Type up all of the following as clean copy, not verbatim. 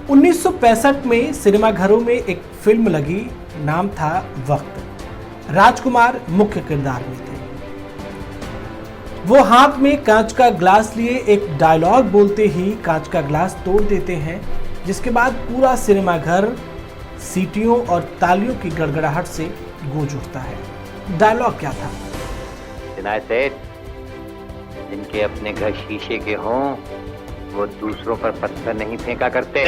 1965 में सिनेमाघरों में एक फिल्म लगी, नाम था वक्त। राजकुमार मुख्य किरदार में थे। वो हाथ में कांच का ग्लास लिए एक डायलॉग बोलते ही कांच का ग्लास तोड़ देते हैं, जिसके बाद पूरा सिनेमाघर सीटियों और तालियों की गड़गड़ाहट से गूंज उठता है। डायलॉग क्या था? जिनके अपने घर शीशे के हों वो दूसरों पर पत्थर नहीं फेंका करते।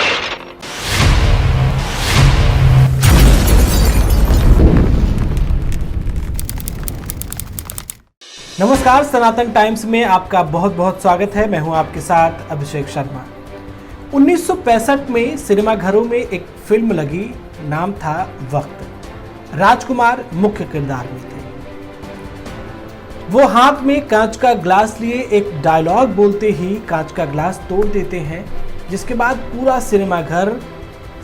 नमस्कार, सनातन टाइम्स में आपका बहुत बहुत स्वागत है। मैं हूं आपके साथ अभिषेक शर्मा। 1965 में सिनेमाघरों में एक फिल्म लगी, नाम था वक्त। राजकुमार मुख्य किरदार में थे। वो हाथ में कांच का ग्लास लिए एक डायलॉग बोलते ही कांच का ग्लास तोड़ देते हैं, जिसके बाद पूरा सिनेमाघर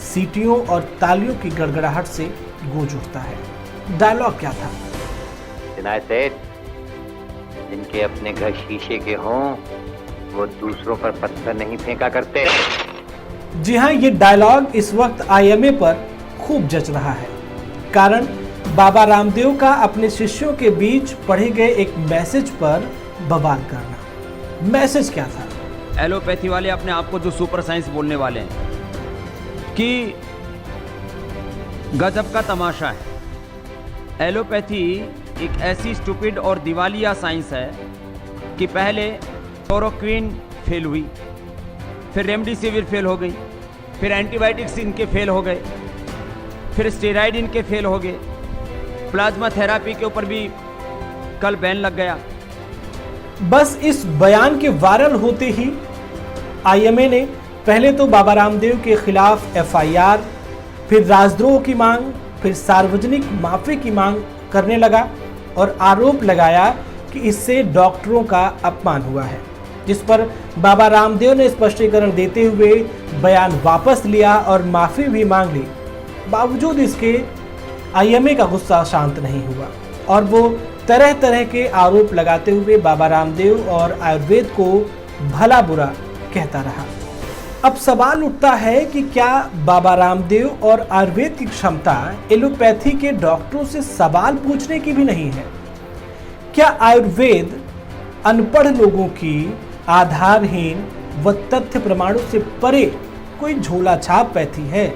सीटियों और तालियों की गड़गड़ाहट से गूंज उठता है। डायलॉग क्या था? जिनके अपने घर शीशे के हों वो दूसरों पर पत्थर नहीं फेंका करते। जी हाँ, ये डायलॉग इस वक्त आईएमए पर खूब जच रहा है। कारण बाबा रामदेव का अपने शिष्यों के बीच पढ़े गए एक मैसेज पर बवाल करना। मैसेज क्या था? एलोपैथी वाले अपने आप को जो सुपर साइंस बोलने वाले हैं कि गजब का तमाशा है। एलोपैथी एक ऐसी स्टूपिड और दिवालिया साइंस है कि पहले क्लोरोक्विन फेल हुई, फिर रेमडेसिविर फेल हो गई, फिर एंटीबायोटिक्स इनके फेल हो गए, फिर स्टेरॉइड इनके फेल हो गए, प्लाज्मा थेरापी के ऊपर भी कल बैन लग गया। बस इस बयान के वायरल होते ही आईएमए ने पहले तो बाबा रामदेव के खिलाफ एफआईआर, फिर राजद्रोह की मांग, फिर सार्वजनिक माफी की मांग करने लगा और आरोप लगाया कि इससे डॉक्टरों का अपमान हुआ है, जिस पर बाबा रामदेव ने स्पष्टीकरण देते हुए बयान वापस लिया और माफी भी मांग ली। बावजूद इसके आईएमए का गुस्सा शांत नहीं हुआ और वो तरह तरह के आरोप लगाते हुए बाबा रामदेव और आयुर्वेद को भला बुरा कहता रहा। अब सवाल उठता है कि क्या बाबा रामदेव और आयुर्वेद की क्षमता एलोपैथी के डॉक्टरों से सवाल पूछने की भी नहीं है? क्या आयुर्वेद अनपढ़ लोगों की आधारहीन व तथ्य प्रमाणों से परे कोई झोला छाप पैथी है?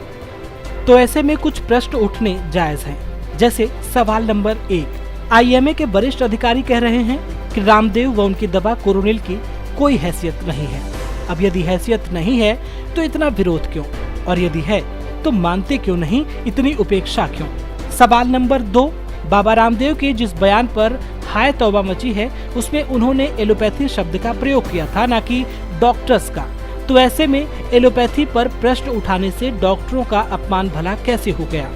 तो ऐसे में कुछ प्रश्न उठने जायज हैं। जैसे सवाल नंबर 1, आईएमए के वरिष्ठ अधिकारी कह रहे हैं कि रामदेव व उनकी दवा कोरोनिल की कोई हैसियत नहीं है। अब यदि हैसियत नहीं है तो इतना विरोध क्यों, और यदि है तो मानते क्यों नहीं, इतनी उपेक्षा क्यों? सवाल नंबर 2, बाबा रामदेव के जिस बयान पर हाय तौबा मची है उसमें उन्होंने एलोपैथी शब्द का प्रयोग किया था, न कि डॉक्टर्स का। तो ऐसे में एलोपैथी पर प्रश्न उठाने से डॉक्टरों का अपमान भला कैसे हो गया?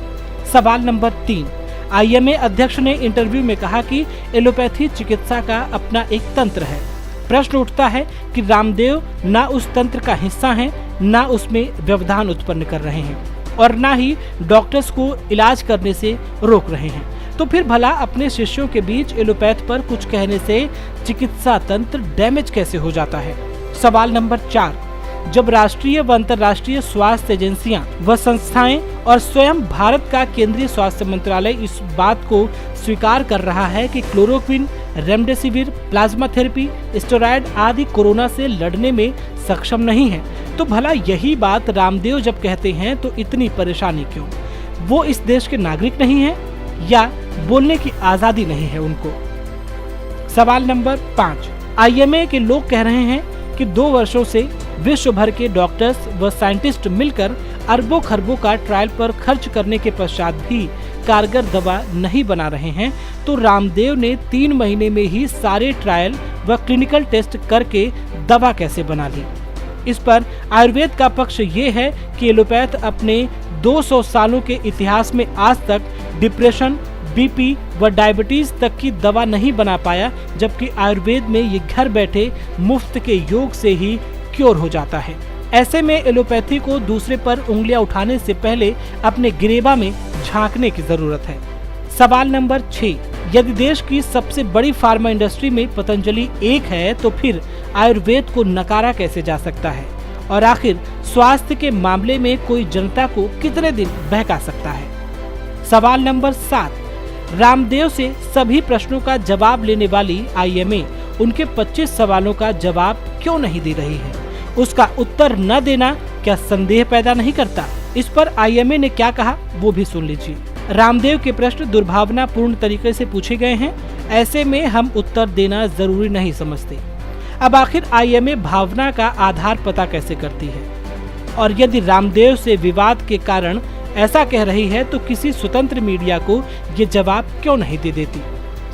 सवाल नंबर 3, आईएमए अध्यक्ष ने इंटरव्यू में कहा कि एलोपैथी चिकित्सा का अपना एक तंत्र है। प्रश्न उठता है कि रामदेव ना उस तंत्र का हिस्सा हैं, ना उसमें व्यवधान उत्पन्न कर रहे हैं और ना ही डॉक्टर्स को इलाज करने से रोक रहे हैं। तो फिर भला अपने शिष्यों के बीच एलोपैथ पर कुछ कहने से चिकित्सा तंत्र डैमेज कैसे हो जाता है? सवाल नंबर 4, जब राष्ट्रीय व अंतर्राष्ट्रीय स्वास्थ्य एजेंसियां व संस्थाएं और स्वयं भारत का केंद्रीय स्वास्थ्य मंत्रालय इस बात को स्वीकार कर रहा है कि chloroquine, remdesivir, plasma therapy, steroid आदि कोरोना से लड़ने में सक्षम नहीं है, तो भला यही बात रामदेव जब कहते हैं तो इतनी परेशानी क्यों? वो इस देश के नागरिक नहीं है या बोलने की आजादी नहीं है उनको? सवाल नंबर 5, आईएमए के लोग कह रहे हैं कि 2 वर्षों से विश्व भर के डॉक्टर्स व साइंटिस्ट मिलकर अरबों खरबों का ट्रायल पर खर्च करने के पश्चात भी कारगर दवा नहीं बना रहे हैं, तो रामदेव ने 3 महीने में ही सारे ट्रायल व क्लिनिकल टेस्ट करके दवा कैसे बना ली? इस पर आयुर्वेद का पक्ष ये है कि एलोपैथ अपने 200 सालों के इतिहास में आज तक डिप्रेशन, बीपी व डायबिटीज तक की दवा नहीं बना पाया, जबकि आयुर्वेद में ये घर बैठे मुफ्त के योग से ही क्योर हो जाता है। ऐसे में एलोपैथी को दूसरे पर उंगलियां उठाने से पहले अपने गिरेबा में झांकने की जरूरत है। सवाल नंबर 6, यदि देश की सबसे बड़ी फार्मा इंडस्ट्री में पतंजलि एक है तो फिर आयुर्वेद को नकारा कैसे जा सकता है? और आखिर स्वास्थ्य के मामले में कोई जनता को कितने दिन बहका सकता है। सवाल नंबर 7, रामदेव से सभी प्रश्नों का जवाब लेने वाली आईएमए उनके 25 सवालों का जवाब क्यों नहीं दे रही है? उसका उत्तर न देना क्या संदेह पैदा नहीं करता? इस पर आईएमए ने क्या कहा वो भी सुन लीजिए। रामदेव के प्रश्न दुर्भावनापूर्ण तरीके से पूछे गए हैं, ऐसे में हम उत्तर देना जरूरी नहीं समझते। अब आखिर आईएमए भावना का आधार पता कैसे करती है? और यदि रामदेव से विवाद के कारण ऐसा कह रही है तो किसी स्वतंत्र मीडिया को ये जवाब क्यों नहीं दे देती?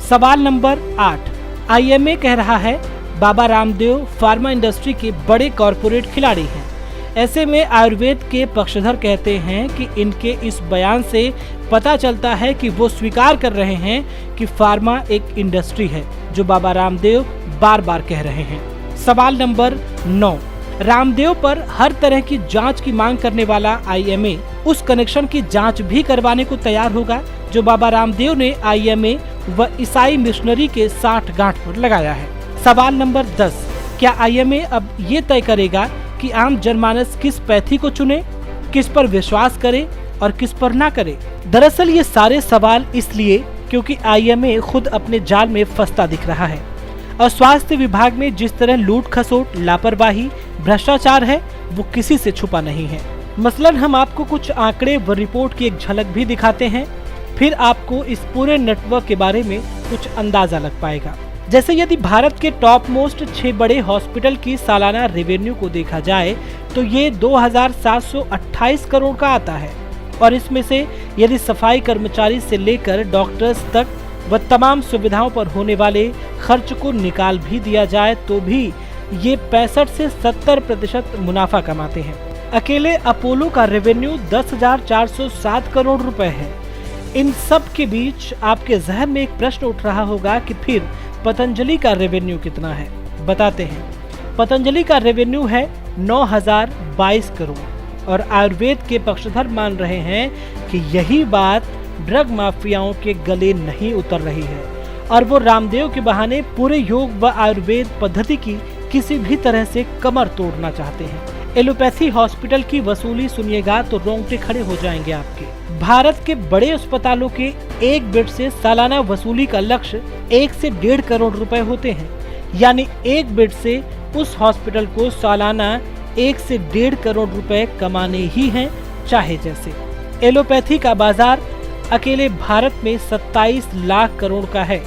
सवाल नंबर 8, आईएमए कह रहा है बाबा रामदेव फार्मा इंडस्ट्री के बड़े कॉरपोरेट खिलाड़ी हैं। ऐसे में आयुर्वेद के पक्षधर कहते हैं कि इनके इस बयान से पता चलता है कि वो स्वीकार कर रहे हैं कि फार्मा एक इंडस्ट्री है, जो बाबा रामदेव बार बार कह रहे हैं। सवाल नंबर 9, रामदेव पर हर तरह की जांच की मांग करने वाला आईएमए उस कनेक्शन की जांच भी करवाने को तैयार होगा जो बाबा रामदेव ने आईएमए व ईसाई मिशनरी के 60 गांठ पर लगाया है। सवाल नंबर 10, क्या आईएमए अब ये तय करेगा कि आम जनमानस किस पैथी को चुने, किस पर विश्वास करे और किस पर ना करे? दरअसल ये सारे सवाल इसलिए क्योंकि आईएमए खुद अपने जाल में फंसता दिख रहा है और स्वास्थ्य विभाग में जिस तरह लूट खसोट, लापरवाही, भ्रष्टाचार है वो किसी से छुपा नहीं है। मसलन हम आपको कुछ आंकड़े व रिपोर्ट की एक झलक भी दिखाते हैं, फिर आपको इस पूरे नेटवर्क के बारे में कुछ अंदाजा लग पाएगा। जैसे यदि भारत के टॉप मोस्ट 6 बड़े हॉस्पिटल की सालाना रेवेन्यू को देखा जाए तो ये 2728 करोड़ का आता है और इसमें से यदि सफाई कर्मचारी से लेकर डॉक्टर्स तक व तमाम सुविधाओं पर होने वाले खर्च को निकाल भी दिया जाए तो भी ये 65 से 70% मुनाफा कमाते हैं। अकेले अपोलो का रेवेन्यू 10,407 करोड़ रुपए है। इन सब के बीच आपके जहन में एक प्रश्न उठ रहा होगा कि फिर पतंजलि का रेवेन्यू कितना है? बताते हैं। पतंजलि का रेवेन्यू है 9,022 करोड़ और आयुर्वेद के पक्षधर मान रहे हैं कि यही बात ड्रग माफियाओं के गले नहीं उतर रही है और वो रामदेव के बहाने पूरे योग व आयुर्वेद पद्धति की किसी भी तरह से कमर तोड़ना चाहते हैं। एलोपैथी हॉस्पिटल की वसूली सुनिएगा तो रोंगटे खड़े हो जाएंगे आपके। भारत के बड़े अस्पतालों के एक बेड से सालाना वसूली का लक्ष्य 1 से 1.5 करोड़ रुपए होते हैं, यानी एक बेड से उस हॉस्पिटल को सालाना 1 से 1.5 करोड़ रुपए कमाने ही हैं, चाहे जैसे। एलोपैथी का बाजार अकेले भारत में 27 लाख करोड़ का है,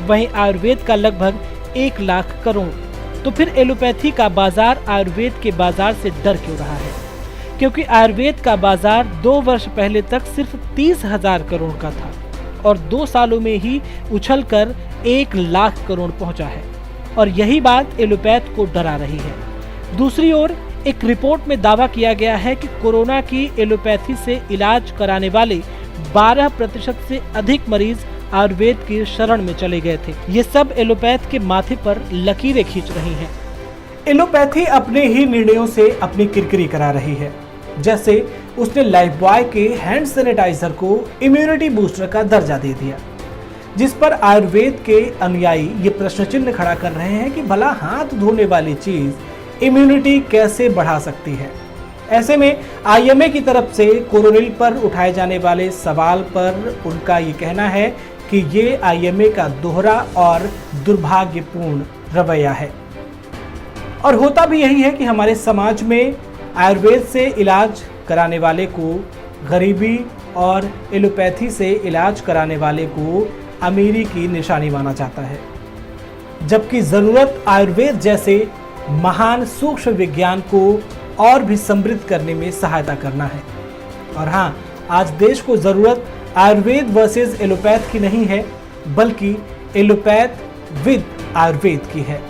वहीं आयुर्वेद का लगभग 1 लाख करोड़। तो फिर एलोपैथी का बाजार आयुर्वेद के बाजार से डर क्यों रहा है? क्योंकि आयुर्वेद का बाजार 2 वर्ष पहले तक सिर्फ 30,000 करोड़ का था और 2 सालों में ही उछलकर 1 लाख करोड़ पहुंचा है और यही बात एलोपैथ को डरा रही है। दूसरी ओर एक रिपोर्ट में दावा किया गया है कि कोरोना की एलोपैथी से इलाज कराने वाले 12% से अधिक मरीज आयुर्वेद की शरण में चले गए थे। ये सब एलोपैथ के माथे पर लकीरें खींच रही हैं। एलोपैथी अपने ही निर्णयों से अपनी किरकिरी करा रही है। जैसे उसने लाइफबॉय के हैंड सैनिटाइजर को इम्यूनिटी बूस्टर का दर्जा दे दिया, जिस पर आयुर्वेद के अनुयायी ये प्रश्न चिन्ह खड़ा कर रहे हैं कि भला हाथ धोने वाली चीज इम्यूनिटी कैसे बढ़ा सकती है। ऐसे में आईएमए की तरफ से कोरोनिल पर उठाए जाने वाले सवाल पर उनका ये कहना है कि ये आईएमए का दोहरा और दुर्भाग्यपूर्ण रवैया है। और होता भी यही है कि हमारे समाज में आयुर्वेद से इलाज कराने वाले को गरीबी और एलोपैथी से इलाज कराने वाले को अमीरी की निशानी माना जाता है, जबकि ज़रूरत आयुर्वेद जैसे महान सूक्ष्म विज्ञान को और भी समृद्ध करने में सहायता करना है। और हाँ, आज देश को ज़रूरत आयुर्वेद वर्सेस एलोपैथ की नहीं है, बल्कि एलोपैथ विद आयुर्वेद की है।